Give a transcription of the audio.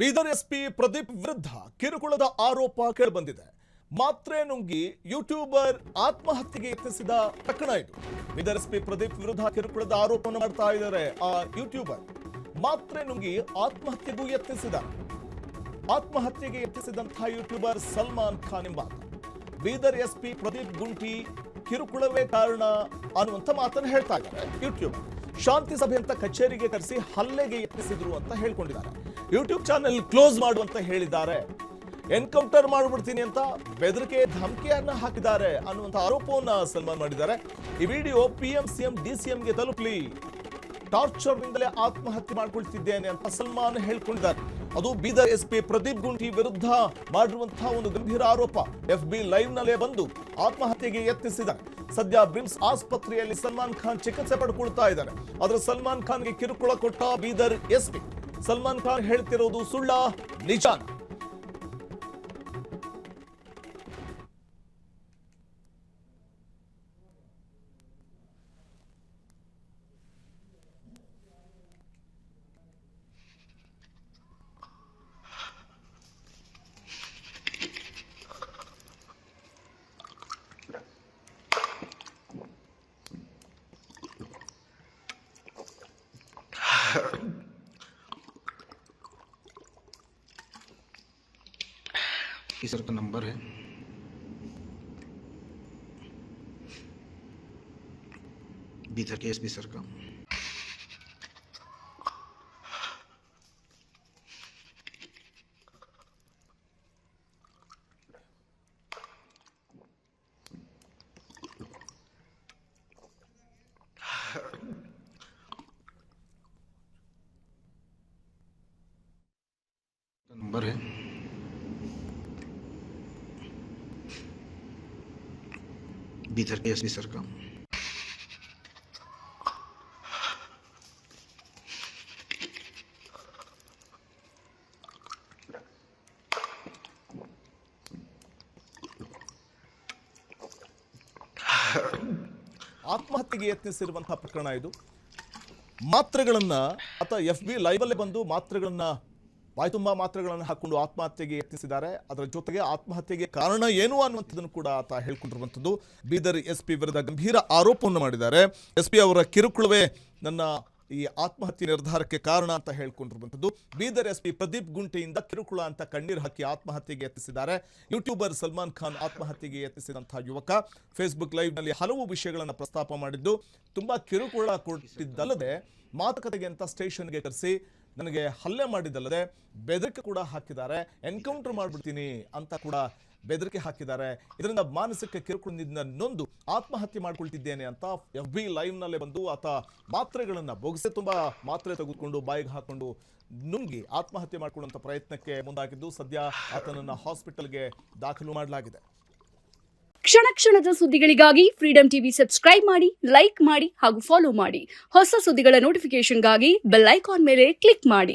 Bidar SP Pradeep ವಿರುದ್ಧ ಕಿರುಕುಳದ ಆರೋಪ ಕೇಳಿಬಂದಿದೆ. ಮಾತ್ರೆ ನುಂಗಿ ಯೂಟ್ಯೂಬರ್ ಆತ್ಮಹತ್ಯೆಗೆ ಯತ್ನಿಸಿದ ಪ್ರಕರಣ ಇದು. ಬೀದರ್ ಎಸ್ಪಿ ಪ್ರದೀಪ್ ವಿರುದ್ಧ ಕಿರುಕುಳದ ಆರೋಪವನ್ನು ಮಾಡ್ತಾ ಇದ್ದಾರೆ. ಆ ಯೂಟ್ಯೂಬರ್ ಮಾತ್ರೆ ನುಂಗಿ ಆತ್ಮಹತ್ಯೆಗೂ ಯತ್ನಿಸಿದ. ಆತ್ಮಹತ್ಯೆಗೆ ಯತ್ನಿಸಿದಂತಹ ಯೂಟ್ಯೂಬರ್ ಸಲ್ಮಾನ್ ಖಾನ್ ಎಂಬಾತ. ಬೀದರ್ ಎಸ್ಪಿ ಪ್ರದೀಪ್ ಗುಂಟಿ ಕಿರುಕುಳವೇ ಕಾರಣ ಅನ್ನುವಂತ ಮಾತನ್ನು ಹೇಳ್ತಾ ಇದ್ದಾರೆ. ಯೂಟ್ಯೂಬರ್ ಶಾಂತಿ ಸಭೆ ಅಂತ ಕಚೇರಿಗೆ ಕರೆಸಿ ಹಲ್ಲೆಗೆ ಯತ್ನಿಸಿದ್ರು ಅಂತ ಹೇಳ್ಕೊಂಡಿದ್ದಾರೆ. ಯೂಟ್ಯೂಬ್ ಚಾನೆಲ್ ಕ್ಲೋಸ್ ಮಾಡುವಂತ ಹೇಳಿದ್ದಾರೆ. ಎನ್ಕೌಂಟರ್ ಮಾಡ್ಬಿಡ್ತೀನಿ ಅಂತ ಬೆದರಿಕೆ ಧಮಕಿಯನ್ನ ಹಾಕಿದ್ದಾರೆ ಅನ್ನುವಂತ ಆರೋಪವನ್ನ ಸಲ್ಮಾನ್ ಮಾಡಿದ್ದಾರೆ. ಈ ವಿಡಿಯೋ ಪಿಎಂ ಸಿಎಂ ಡಿಸಿಎಂಗೆ ತಲುಪಲಿ, ಟಾರ್ಚರ್ ನಿಂದಲೇ ಆತ್ಮಹತ್ಯೆ ಮಾಡ್ಕೊಳ್ತಿದ್ದೇನೆ ಅಂತ ಸಲ್ಮಾನ್ ಹೇಳ್ಕೊಂಡಿದ್ದಾರೆ. ಅದು ಬೀದರ್ ಎಸ್ಪಿ ಪ್ರದೀಪ್ ಗುಂಟಿ ವಿರುದ್ಧ ಮಾಡಿರುವಂತಹ ಒಂದು ಗಂಭೀರ ಆರೋಪ. FB ಲೈವ್ ನಲ್ಲೇ ಬಂದು ಆತ್ಮಹತ್ಯೆಗೆ ಯತ್ನಿಸಿದ್ದಾರೆ. ಸದ್ಯ ಬ್ರಿಮ್ಸ್ ಆಸ್ಪತ್ರೆಯಲ್ಲಿ ಸಲ್ಮಾನ್ ಖಾನ್ ಚಿಕಿತ್ಸೆ ಪಡ್ಕೊಳ್ತಾ ಇದ್ದಾರೆ. ಆದ್ರೆ ಸಲ್ಮಾನ್ ಖಾನ್ಗೆ ಕಿರುಕುಳ ಕೊಟ್ಟ ಬೀದರ್ ಎಸ್ಪಿ. ಸಲ್ಮಾನ್ ಖಾನ್ ಹೇಳ್ತಿರೋದು ಸುಳ್ಳ ನಿಜಾನ? सर का नंबर है, बीदर के एसपी सर का। नंबर है बीदर के एसपी सर का। ಆತ್ಮಹತ್ಯೆಗೆ ಯತ್ನಿಸಿರುವಂತಹ ಪ್ರಕರಣ ಇದು. ಮಾತ್ರೆಗಳನ್ನ ಅಥವಾ FB ಲೈವ್ ಅಲ್ಲೇ ಬಂದು ಮಾತ್ರೆಗಳನ್ನ ಬಾಯಿ ತುಂಬಾ ಮಾತ್ರೆಗಳನ್ನು ಹಾಕೊಂಡು ಆತ್ಮಹತ್ಯೆಗೆ ಯತ್ನಿಸಿದ್ದಾರೆ. ಅದರ ಜೊತೆಗೆ ಆತ್ಮಹತ್ಯೆಗೆ ಕಾರಣ ಏನು ಅನ್ನುವಂಥದ್ದನ್ನು ಕೂಡ ಆತ ಹೇಳ್ಕೊಂಡಿರುವಂಥದ್ದು. ಬೀದರ್ ಎಸ್ಪಿ ವಿರುದ್ಧ ಗಂಭೀರ ಆರೋಪವನ್ನು ಮಾಡಿದ್ದಾರೆ. ಎಸ್ಪಿ ಅವರ ಕಿರುಕುಳವೇ ನನ್ನ ಈ ಆತ್ಮಹತ್ಯೆ ನಿರ್ಧಾರಕ್ಕೆ ಕಾರಣ ಅಂತ ಹೇಳ್ಕೊಂಡಿರುವಂಥದ್ದು. ಬೀದರ್ ಎಸ್ಪಿ ಪ್ರದೀಪ್ ಗುಂಟೆಯಿಂದ ಕಿರುಕುಳ ಅಂತ ಕಣ್ಣೀರು ಹಾಕಿ ಆತ್ಮಹತ್ಯೆಗೆ ಯತ್ನಿಸಿದ್ದಾರೆ. ಯೂಟ್ಯೂಬರ್ ಸಲ್ಮಾನ್ ಖಾನ್ ಆತ್ಮಹತ್ಯೆಗೆ ಯತ್ನಿಸಿದಂತಹ ಯುವಕ ಫೇಸ್ಬುಕ್ ಲೈವ್ ನಲ್ಲಿ ಹಲವು ವಿಷಯಗಳನ್ನು ಪ್ರಸ್ತಾಪ ಮಾಡಿದ್ದು, ತುಂಬಾ ಕಿರುಕುಳ ಕೊಟ್ಟಿದ್ದಲ್ಲದೆ ಮಾತುಕತೆಗೆ ಅಂತ ಸ್ಟೇಷನ್ಗೆ ಕರೆಸಿ ನನಗೆ ಹಲ್ಲೆ ಮಾಡಿದ್ದಲ್ಲದೆ ಬೆದರಿಕೆ ಕೂಡ ಹಾಕಿದ್ದಾರೆ. ಎನ್ಕೌಂಟರ್ ಮಾಡ್ಬಿಡ್ತೀನಿ ಅಂತ ಕೂಡ ಬೆದರಿಕೆ ಹಾಕಿದ್ದಾರೆ. ಇದರಿಂದ ಮಾನಸಿಕ ಕಿರುಕುಳದಿಂದ ನೊಂದು ಆತ್ಮಹತ್ಯೆ ಮಾಡ್ಕೊಳ್ತಿದ್ದೇನೆ ಅಂತ FB ಲೈವ್ ನಲ್ಲೇ ಬಂದು ಆತ ಮಾತ್ರೆಗಳನ್ನ ಬೊಗಸೆ ತುಂಬಾ ಮಾತ್ರೆ ತೆಗೆದುಕೊಂಡು ಬಾಯಿಗೆ ಹಾಕೊಂಡು ನುಂಗಿ ಆತ್ಮಹತ್ಯೆ ಮಾಡ್ಕೊಳ್ಳುವಂತ ಪ್ರಯತ್ನಕ್ಕೆ ಮುಂದಾಗಿದ್ದು, ಸದ್ಯ ಆತನನ್ನ ಹಾಸ್ಪಿಟಲ್ಗೆ ದಾಖಲು ಮಾಡಲಾಗಿದೆ. ಕ್ಷಣ ಕ್ಷಣದ ಸುದ್ದಿಗಳಿಗಾಗಿ ಫ್ರೀಡಂ ಟಿವಿ ಸಬ್ಸ್ಕ್ರೈಬ್ ಮಾಡಿ, ಲೈಕ್ ಮಾಡಿ ಹಾಗೂ ಫಾಲೋ ಮಾಡಿ. ಹೊಸ ಸುದ್ದಿಗಳ ನೋಟಿಫಿಕೇಶನ್ಗಾಗಿ ಬೆಲ್ ಐಕಾನ್ ಮೇಲೆ ಕ್ಲಿಕ್ ಮಾಡಿ.